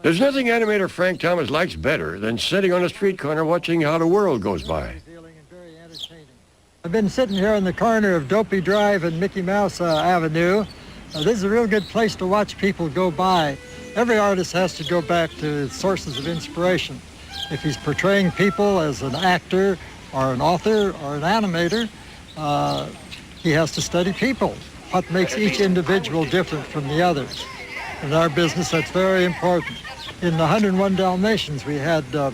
There's nothing animator Frank Thomas likes better than sitting on a street corner watching how the world goes by. I've been sitting here on the corner of Dopey Drive and Mickey Mouse Avenue. This is a real good place to watch people go by. Every artist has to go back to sources of inspiration. If he's portraying people as an actor or an author or an animator, he has to study people. What makes each individual different from the others? In our business, that's very important. In the 101 Dalmatians, we had the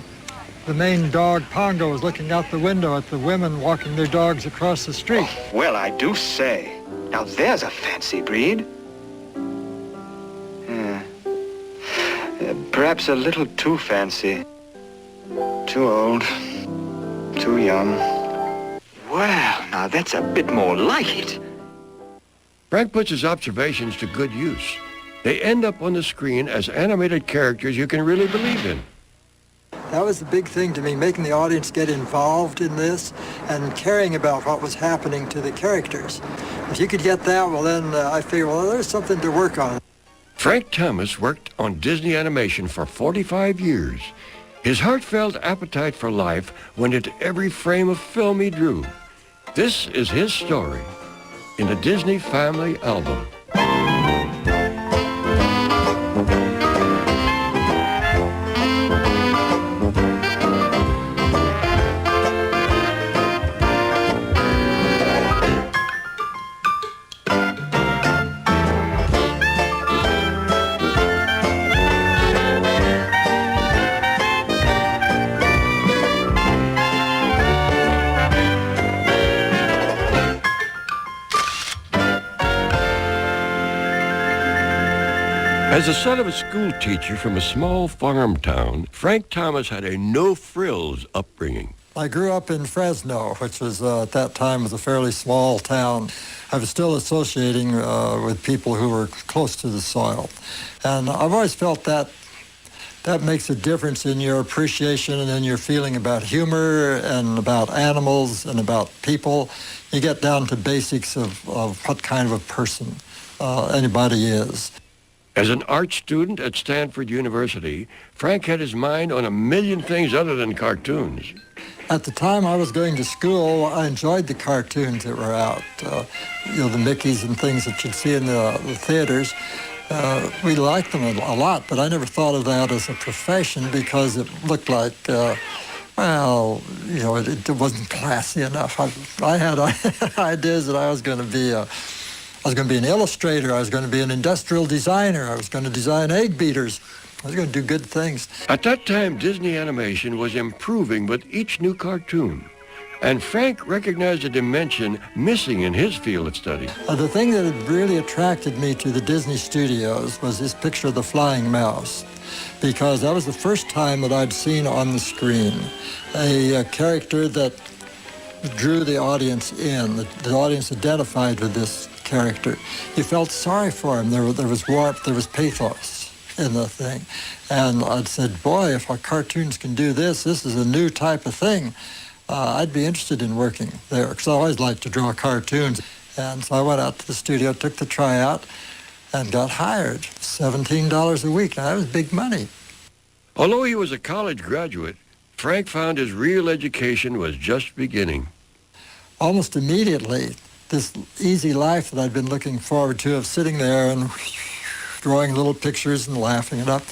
main dog, Pongo, was looking out the window at the women walking their dogs across the street. Oh, well, I do say. Now there's a fancy breed. Perhaps a little too fancy. Too old. Too young. Well, now that's a bit more like it. Frank puts his observations to good use. They end up on the screen as animated characters you can really believe in. That was the big thing to me, making the audience get involved in this and caring about what was happening to the characters. If you could get that, well then I figured, well, there's something to work on. Frank Thomas worked on Disney animation for 45 years. His heartfelt appetite for life went into every frame of film he drew. This is his story in the Disney Family Album. As the son of a school teacher from a small farm town, Frank Thomas had a no-frills upbringing. I grew up in Fresno, which was at that time was a fairly small town. I was still associating with people who were close to the soil. And I've always felt that makes a difference in your appreciation and in your feeling about humor and about animals and about people. You get down to basics of what kind of a person anybody is. As an art student at Stanford University, Frank had his mind on a million things other than cartoons. At the time I was going to school, I enjoyed the cartoons that were out. The Mickeys and things that you'd see in the theaters. We liked them a lot, but I never thought of that as a profession because it looked like, it wasn't classy enough. I had ideas that I was going to be an illustrator. I was going to be an industrial designer. I was going to design egg beaters. I was going to do good things. At that time, Disney animation was improving with each new cartoon. And Frank recognized a dimension missing in his field of study. The thing that had really attracted me to the Disney studios was this picture of the flying mouse, because that was the first time that I'd seen on the screen a character that drew the audience in. The audience identified with this character. You felt sorry for him. There was warmth, there was pathos in the thing. And I'd said, boy, if our cartoons can do this is a new type of thing. I'd be interested in working there, because I always liked to draw cartoons. And so I went out to the studio, took the tryout, and got hired. $17 a week. Now, that was big money. Although he was a college graduate, Frank found his real education was just beginning. Almost immediately, this easy life that I'd been looking forward to of sitting there and drawing little pictures and laughing it up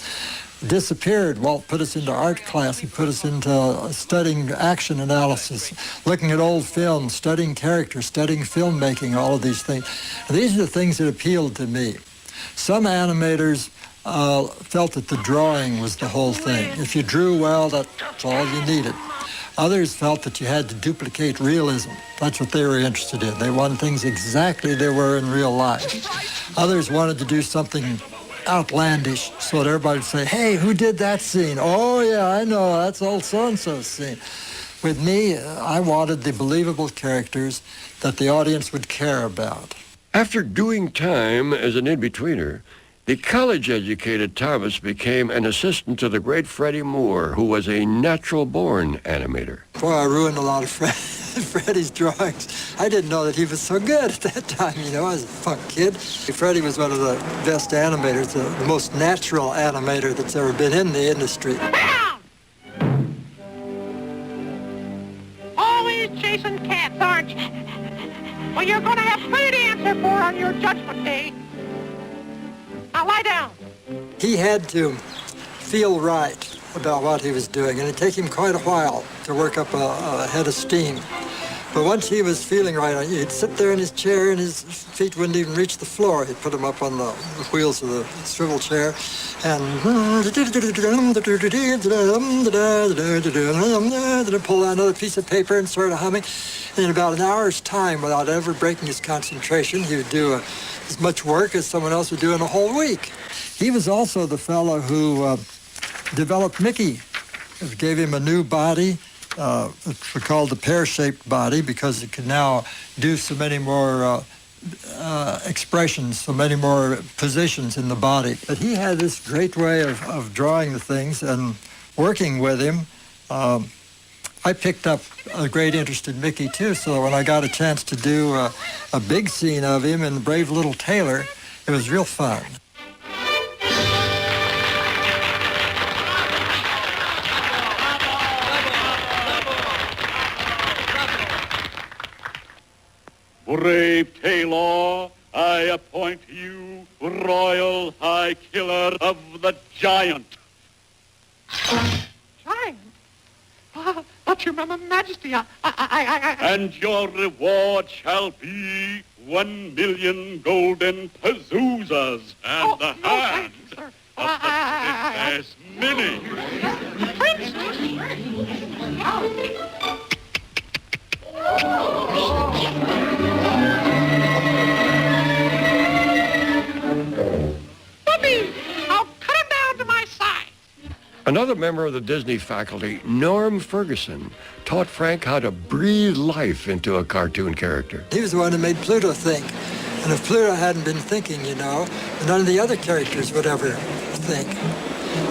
disappeared. Walt put us into art class. He put us into studying action analysis, looking at old films, studying characters, studying filmmaking, all of these things. And these are the things that appealed to me. Some animators felt that the drawing was the whole thing. If you drew well, that's all you needed. Others felt that you had to duplicate realism. That's what they were interested in. They wanted things exactly they were in real life. Others wanted to do something outlandish so that everybody would say, hey, who did that scene? Oh, yeah, I know, that's old so-and-so's scene. With me, I wanted the believable characters that the audience would care about. After doing time as an in-betweener, the college-educated Thomas became an assistant to the great Freddie Moore, who was a natural-born animator. Boy, I ruined a lot of friends. Freddie's drawings. I didn't know that he was so good at that time, you know. I was a punk kid. Freddie was one of the best animators, the most natural animator that's ever been in the industry. Always chasing cats, aren't you? Well, you're going to have plenty to answer for on your judgment day. Now lie down. He had to feel right about what he was doing, and it'd take him quite a while to work up a head of steam. But once he was feeling right, he'd sit there in his chair and his feet wouldn't even reach the floor. He'd put them up on the wheels of the swivel chair and pull out another piece of paper and sort of humming. And in about an hour's time, without ever breaking his concentration, he would do as much work as someone else would do in a whole week. He was also the fellow who developed Mickey. It gave him a new body. It's called the pear-shaped body because it could now do so many more expressions, so many more positions in the body. But he had this great way of drawing the things, and working with him, I picked up a great interest in Mickey too, so when I got a chance to do a big scene of him in Brave Little Tailor, it was real fun. Brave Tailor, I appoint you Royal High Killer of the Giant. Giant? But your Majesty, I... And your reward shall be 1,000,000 golden Pazuzas and the hand thank you, sir. of the Princess Minnie. Bubby, I'll cut him down to my size. Another member of the Disney faculty, Norm Ferguson, taught Frank how to breathe life into a cartoon character. He was the one who made Pluto think. And if Pluto hadn't been thinking, you know, none of the other characters would ever think.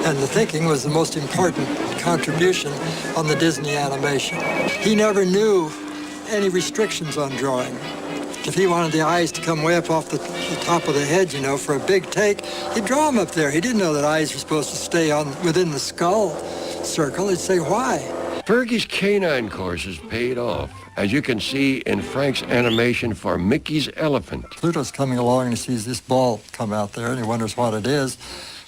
And the thinking was the most important contribution on the Disney animation. He never knew any restrictions on drawing. If he wanted the eyes to come way up off the top of the head, you know, for a big take, he'd draw them up there. He didn't know that eyes were supposed to stay within the skull circle. He'd say, why? Fergie's canine courses paid off, as you can see in Frank's animation for Mickey's Elephant. Pluto's coming along and he sees this ball come out there and he wonders what it is.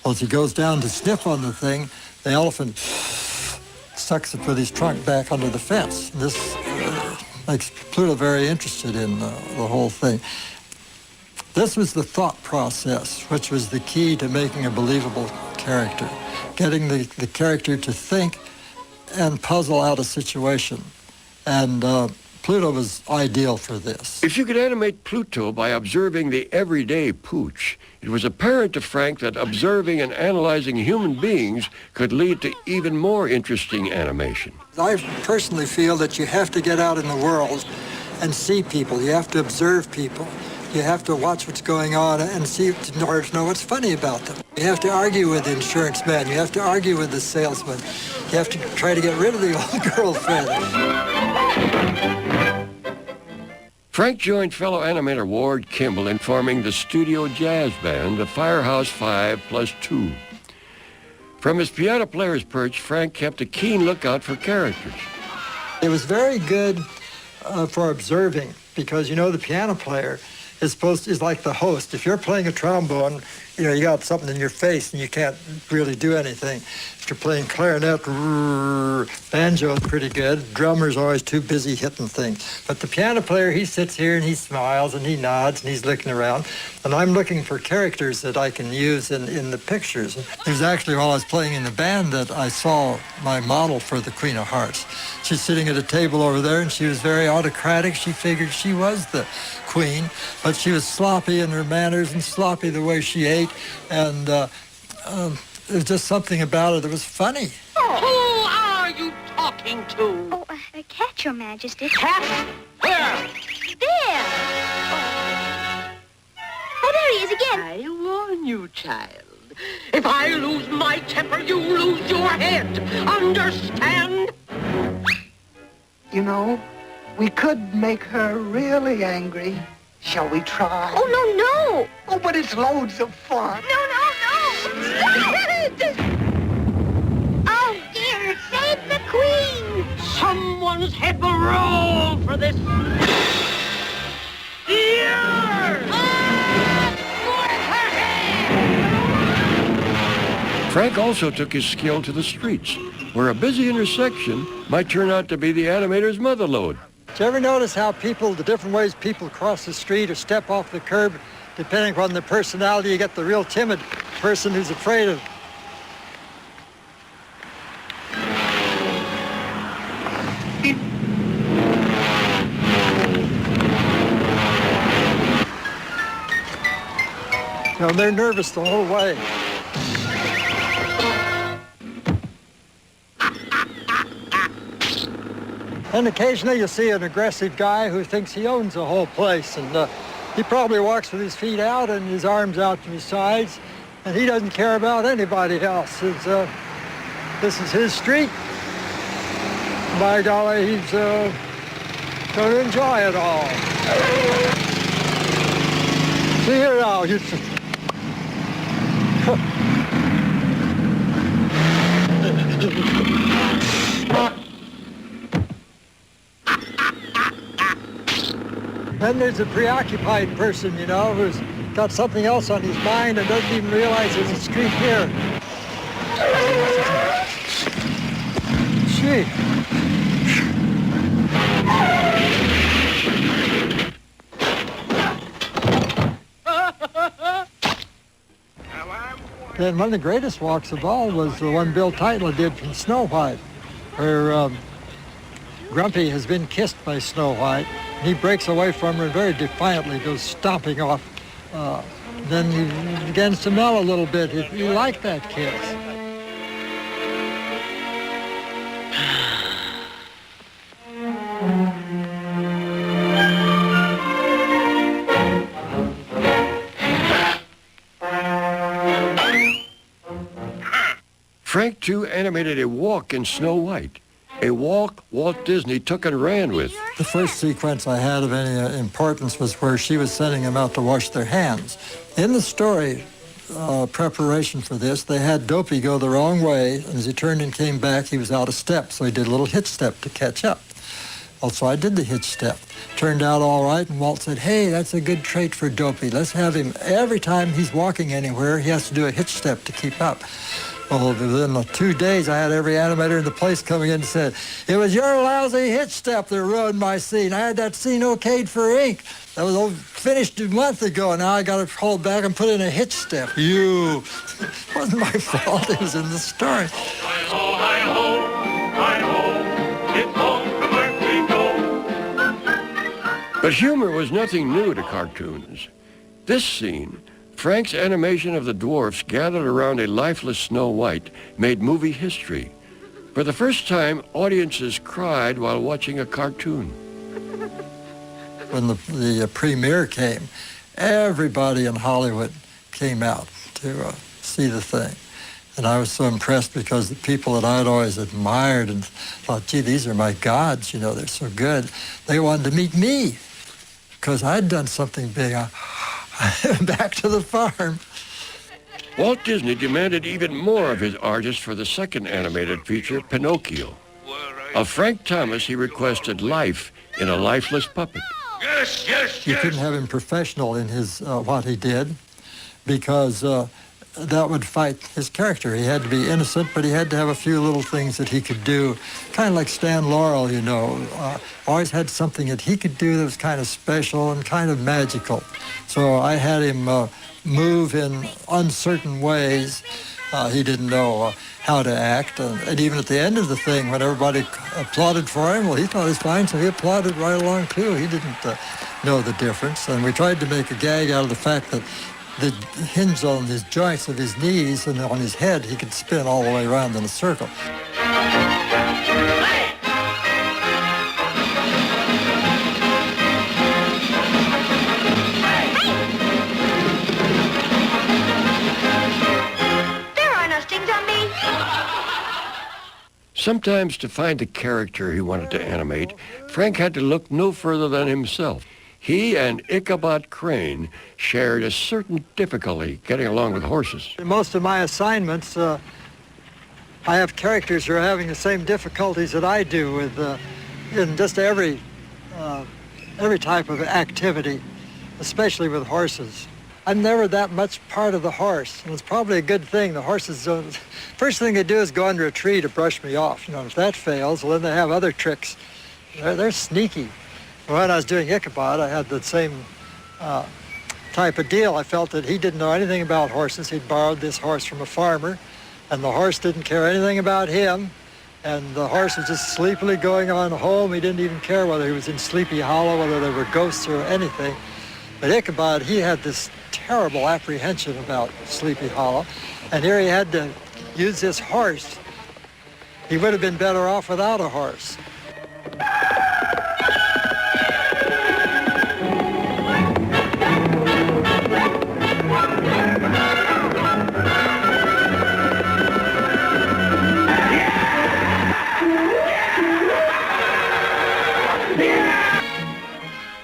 Well, as he goes down to sniff on the thing, the elephant sucks it with his trunk back under the fence. This makes Pluto very interested in the whole thing. This was the thought process, which was the key to making a believable character, getting the character to think and puzzle out a situation. And Pluto was ideal for this. If you could animate Pluto by observing the everyday Pooch, it was apparent to Frank that observing and analyzing human beings could lead to even more interesting animation. I personally feel that you have to get out in the world and see people. You have to observe people. You have to watch what's going on and see in order to know what's funny about them. You have to argue with the insurance man. You have to argue with the salesman. You have to try to get rid of the old girlfriend. Frank joined fellow animator Ward Kimball in forming the studio jazz band, the Firehouse 5+2. From his piano player's perch, Frank kept a keen lookout for characters. It was very good for observing because, you know, the piano player is like the host. If you're playing a trombone, you know, you got something in your face and you can't really do anything. If you're playing clarinet, banjo is pretty good. Drummer's always too busy hitting things. But the piano player, he sits here and he smiles and he nods and he's looking around. And I'm looking for characters that I can use in the pictures. It was actually while I was playing in the band that I saw my model for the Queen of Hearts. She's sitting at a table over there and she was very autocratic. She figured she was the queen, but she was sloppy in her manners and sloppy the way she ate. And there was just something about her that was funny. Who are you talking to? Oh, a cat, Your Majesty. Cat? Where? There! Oh, there he is again. I warn you, child. If I lose my temper, you lose your head. Understand? You know, We could make her really angry. Shall we try? Oh, no, no. Oh, but it's loads of fun. No, no, no. Stop it! Oh, dear, save the queen. Someone's hit the roll for this. Here! Frank also took his skill to the streets, where a busy intersection might turn out to be the animator's mother lode. Did you ever notice how the different ways people cross the street or step off the curb, depending on their personality? You get the real timid person who's afraid of. You know, they're nervous the whole way. And occasionally you'll see an aggressive guy who thinks he owns the whole place, and he probably walks with his feet out and his arms out to his sides, and he doesn't care about anybody else. This is his street. By golly, he's going to enjoy it all. See here now. Then there's a preoccupied person, you know, who's got something else on his mind and doesn't even realize there's a street here. Gee. Then one of the greatest walks of all was the one Bill Teitler did from Snow White, where Grumpy has been kissed by Snow White. He breaks away from her and very defiantly goes stomping off. Then he begins to melt a little bit. He liked that kiss. Frank, too, animated a walk in Snow White, a walk Walt Disney took and ran with. The first sequence I had of any importance was where she was sending them out to wash their hands. In the story preparation for this, they had Dopey go the wrong way, and as he turned and came back, he was out of step, so he did a little hitch step to catch up. Also, I did the hitch step. Turned out all right, and Walt said, hey, that's a good trait for Dopey. Let's have him, every time he's walking anywhere, he has to do a hitch step to keep up. Well, within 2 days, I had every animator in the place coming in and said, it was your lousy hitch step that ruined my scene. I had that scene okayed for ink. That was finished a month ago. Now I got to hold back and put in a hitch step. You. It wasn't my fault. It was in the story. Hi-ho, hi-ho, hi-ho, it's home from work we go. But humor was nothing new to cartoons. This scene, Frank's animation of the dwarfs gathered around a lifeless Snow White, made movie history. For the first time, audiences cried while watching a cartoon. When the premiere came, everybody in Hollywood came out to see the thing. And I was so impressed because the people that I'd always admired and thought, gee, these are my gods, you know, they're so good. They wanted to meet me because I'd done something big. Back to the farm. Walt Disney demanded even more of his artist for the second animated feature, Pinocchio. Of Frank Thomas, he requested life in a lifeless puppet. Yes, yes, You yes. couldn't have him professional in his what he did because that would fight his character. He had to be innocent, but he had to have a few little things that he could do, kind of like Stan Laurel, you know. Always had something that he could do that was kind of special and kind of magical. So I had him move in uncertain ways. He didn't know how to act. And even at the end of the thing, when everybody applauded for him, well, he thought it was fine, so he applauded right along, too. He didn't know the difference. And we tried to make a gag out of the fact that the hinge on his joints of his knees and on his head, he could spin all the way around in a circle. Sometimes to find the character he wanted to animate, Frank had to look no further than himself. He and Ichabod Crane shared a certain difficulty getting along with horses. In most of my assignments, I have characters who are having the same difficulties that I do with in just every type of activity, especially with horses. I'm never that much part of the horse, and it's probably a good thing. The horses don't... First thing they do is go under a tree to brush me off. You know, if that fails, well, then they have other tricks. They're sneaky. When I was doing Ichabod, I had the same type of deal. I felt that he didn't know anything about horses. He'd borrowed this horse from a farmer, and the horse didn't care anything about him, and the horse was just sleepily going on home. He didn't even care whether he was in Sleepy Hollow, whether there were ghosts or anything. But Ichabod, he had this terrible apprehension about Sleepy Hollow, and here he had to use this horse. He would have been better off without a horse.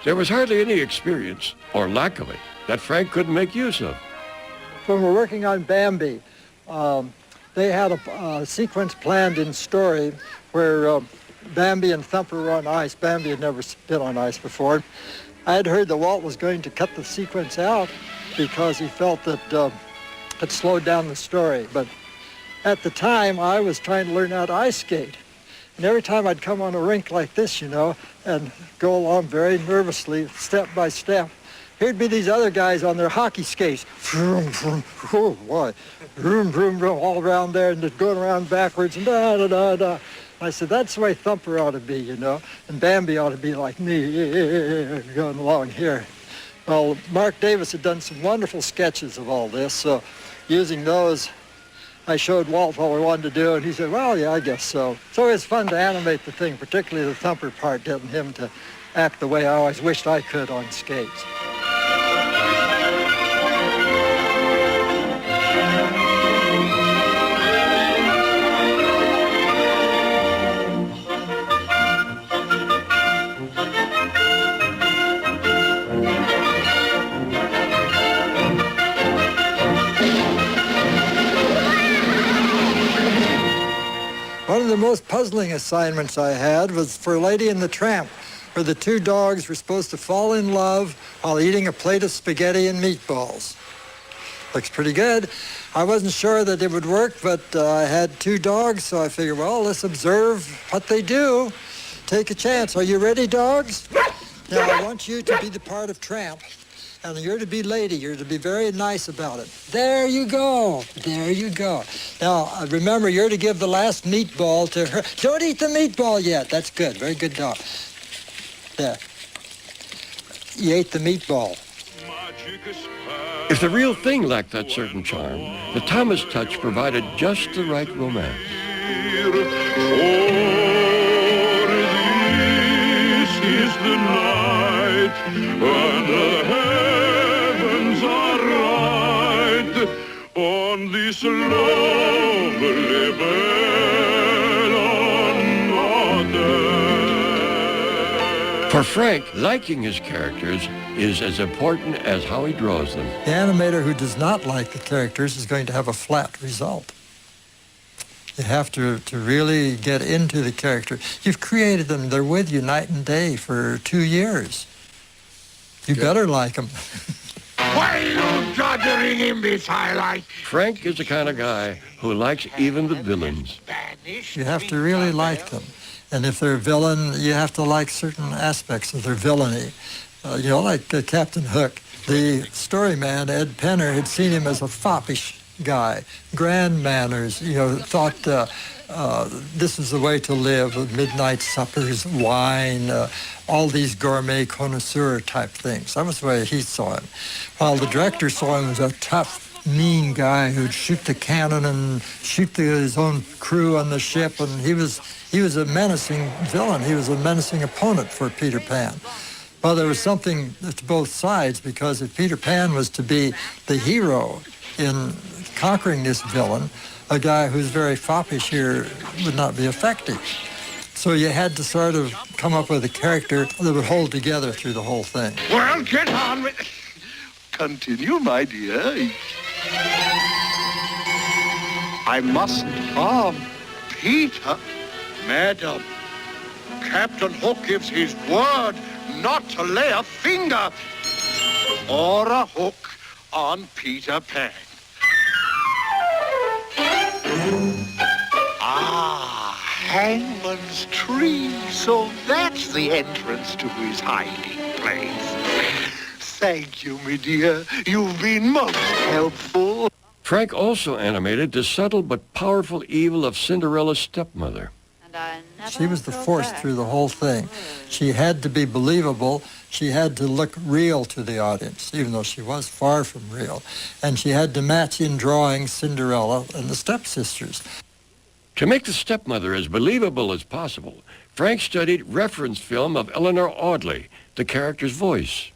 There was hardly any experience, or lack of it, that Frank couldn't make use of. When we're working on Bambi, they had a sequence planned in Story where Bambi and Thumper were on ice. Bambi had never been on ice before. I had heard that Walt was going to cut the sequence out because he felt that it slowed down the story. But at the time, I was trying to learn how to ice skate. And every time I'd come on a rink like this, you know, and go along very nervously, step by step, here'd be these other guys on their hockey skates. Vroom, vroom, oh boy, vroom, vroom, vroom, all around there, and just going around backwards and da-da-da-da. I said, that's the way Thumper ought to be, you know, and Bambi ought to be like me, going along here. Well, Mark Davis had done some wonderful sketches of all this, so using those, I showed Walt what we wanted to do, and he said, well, yeah, I guess so. So it was fun to animate the thing, particularly the Thumper part, getting him to act the way I always wished I could on skates. One of the most puzzling assignments I had was for Lady and the Tramp, where the two dogs were supposed to fall in love while eating a plate of spaghetti and meatballs. Looks pretty good. I wasn't sure that it would work, but I had two dogs, so I figured, well, let's observe what they do. Take a chance. Are you ready, dogs? Now, I want you to be the part of Tramp, and you're to be Lady. You're to be very nice about it. There you go. There you go. Now, remember, you're to give the last meatball to her. Don't eat the meatball yet. That's good. Very good dog. There. You ate the meatball. If the real thing lacked that certain charm, the Thomas touch provided just the right romance. For this is the night when the heavens are right on this lovely bed on Notre. For Frank, liking his characters is as important as how he draws them. The animator who does not like the characters is going to have a flat result. You have to really get into the character. You've created them. They're with you night and day for 2 years. You better like them. Why you doddering imbecile? Frank is the kind of guy who likes even the villains. You have to really like them. And if they're a villain, you have to like certain aspects of their villainy. You know, like Captain Hook. The story man, Ed Penner, had seen him as a foppish guy, grand manners, you know, thought this is the way to live, midnight suppers, wine, all these gourmet connoisseur type things. That was the way he saw him. While the director saw him as a tough, mean guy who'd shoot the cannon and shoot his own crew on the ship, and he was a menacing villain. He was a menacing opponent for Peter Pan. Well, there was something to both sides, because if Peter Pan was to be the hero in conquering this villain, a guy who's very foppish here would not be effective. So you had to sort of come up with a character that would hold together through the whole thing. Well, get on with... Continue, my dear. I mustn't harm Peter. Madam, Captain Hook gives his word not to lay a finger or a hook on Peter Pan. Ah, Hangman's Tree. So that's the entrance to his hiding place. Thank you, my dear. You've been most helpful. Frank also animated the subtle but powerful evil of Cinderella's stepmother. She was the force through the whole thing. She had to be believable. She had to look real to the audience, even though she was far from real. And she had to match in drawing Cinderella and the stepsisters. To make the stepmother as believable as possible, Frank studied reference film of Eleanor Audley, the character's voice.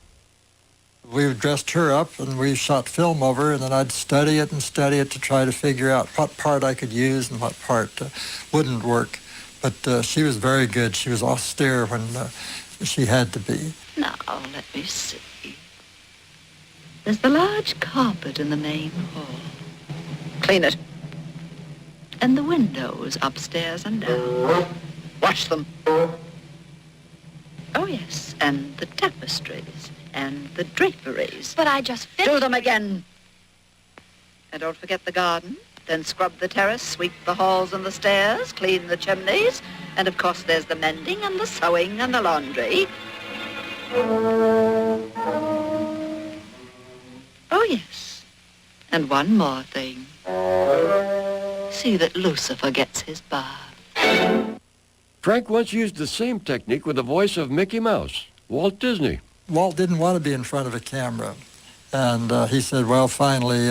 We dressed her up and we shot film of her, and then I'd study it to try to figure out what part I could use and what part wouldn't work. But she was very good. She was austere when she had to be. Now, let me see. There's the large carpet in the main hall. Clean it. And the windows upstairs and down. Wash them. Oh, yes, and the tapestries and the draperies. But I just finished. Do them again. And don't forget the garden. Then scrub the terrace, sweep the halls and the stairs, clean the chimneys, and of course there's the mending and the sewing and the laundry. Oh, yes. And one more thing. See that Lucifer gets his bath. Frank once used the same technique with the voice of Mickey Mouse, Walt Disney. Walt didn't want to be in front of a camera. And he said, well, finally,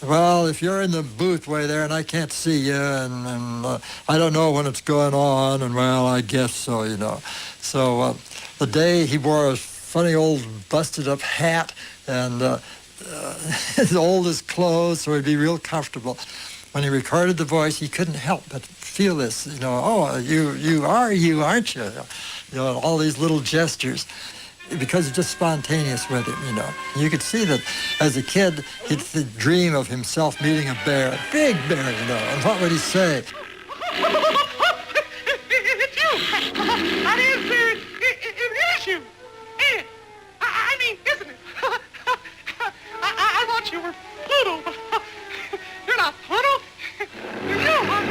well, if you're in the booth way there and I can't see you and I don't know when it's going on, and well, I guess so, you know. So the day he wore a funny old busted up hat and his oldest clothes, so he'd be real comfortable. When he recorded the voice, he couldn't help but feel this, you know, oh, you are you, aren't you? You know, all these little gestures. Because it's just spontaneous with him, you know. You could see that as a kid, he'd dream of himself meeting a bear, a big bear, you know, and what would he say? It's you. That is, it is you. I mean, isn't it? I thought you were Pluto, but you're not Pluto. You're you, huh?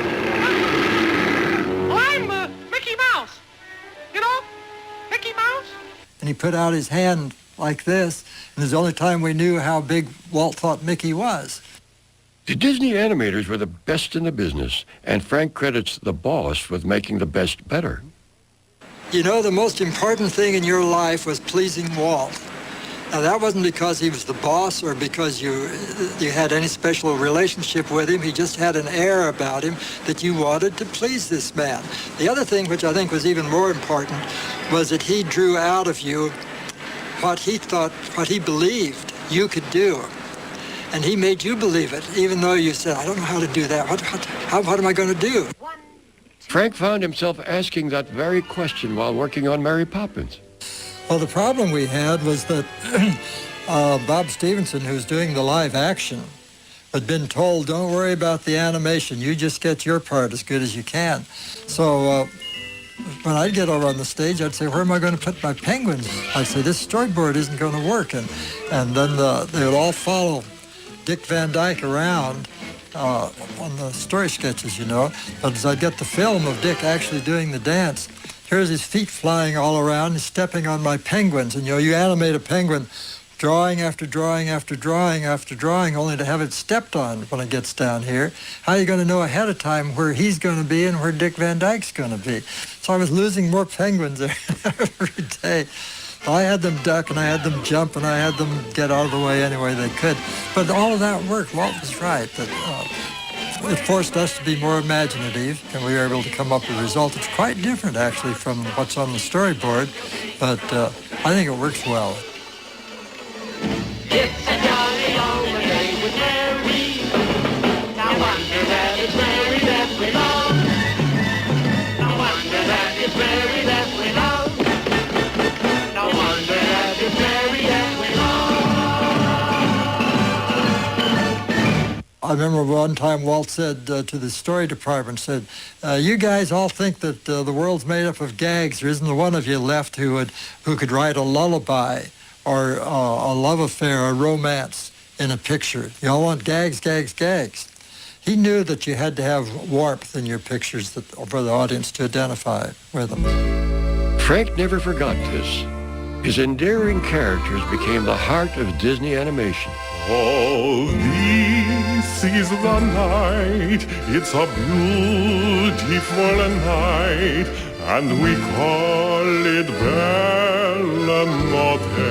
Well, I'm Mickey Mouse. You know, Mickey Mouse. And he put out his hand like this, and it's the only time we knew how big Walt thought Mickey was. The Disney animators were the best in the business, and Frank credits the boss with making the best better. You know, the most important thing in your life was pleasing Walt. Now, that wasn't because he was the boss or because you had any special relationship with him. He just had an air about him that you wanted to please this man. The other thing, which I think was even more important, was that he drew out of you what he thought, what he believed you could do. And he made you believe it, even though you said, I don't know how to do that. What am I going to do? Frank found himself asking that very question while working on Mary Poppins. Well, the problem we had was that Bob Stevenson, who's doing the live action, had been told, don't worry about the animation. You just get your part as good as you can. So when I'd get over on the stage, I'd say, where am I going to put my penguins? I'd say, this storyboard isn't going to work. And then they would all follow Dick Van Dyke around on the story sketches, you know. But as I'd get the film of Dick actually doing the dance, here's his feet flying all around and stepping on my penguins. And, you know, you animate a penguin drawing after drawing after drawing after drawing only to have it stepped on when it gets down here. How are you going to know ahead of time where he's going to be and where Dick Van Dyke's going to be? So I was losing more penguins every day. I had them duck and I had them jump and I had them get out of the way any way they could. But all of that worked. Walt was right. That, it forced us to be more imaginative, and we were able to come up with a result that's quite different, actually, from what's on the storyboard. But I think it works well. It's a jolly holiday with Mary. Now under that I remember one time Walt said to the story department, said, you guys all think that the world's made up of gags. There isn't one of you left who could write a lullaby or a love affair, a romance in a picture. You all want gags, gags, gags. He knew that you had to have warmth in your pictures for the audience to identify with them. Frank never forgot this. His endearing characters became the heart of Disney animation. Oh, this is the night, it's a beautiful night, and we call it Bella Notte.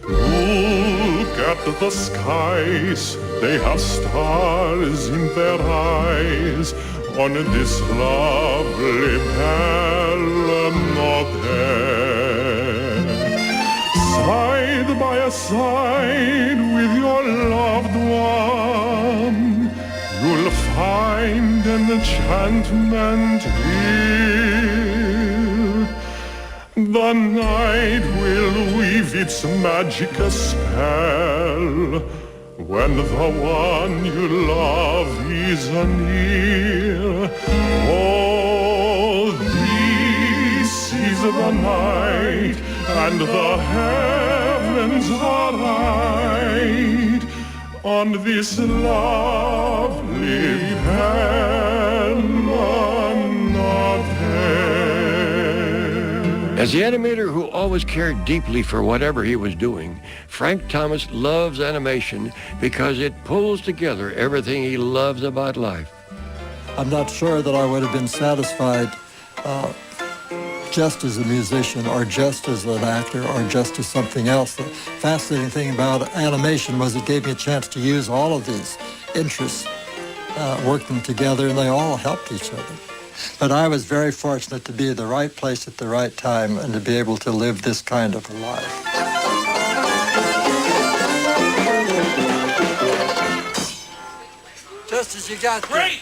Look at the skies, they have stars in their eyes, on this lovely Bella Notte. Side by side with your loved one, you'll find an enchantment here. The night will weave its magic spell when the one you love is near. Oh, this is the night, and the heavens are right on this lovely Bella Notte. As the animator who always cared deeply for whatever he was doing, Frank Thomas loves animation because it pulls together everything he loves about life. I'm not sure that I would have been satisfied just as a musician or just as an actor or just as something else. The fascinating thing about animation was it gave me a chance to use all of these interests, work them together, and they all helped each other. But I was very fortunate to be at the right place at the right time and to be able to live this kind of a life. Just as you got Great!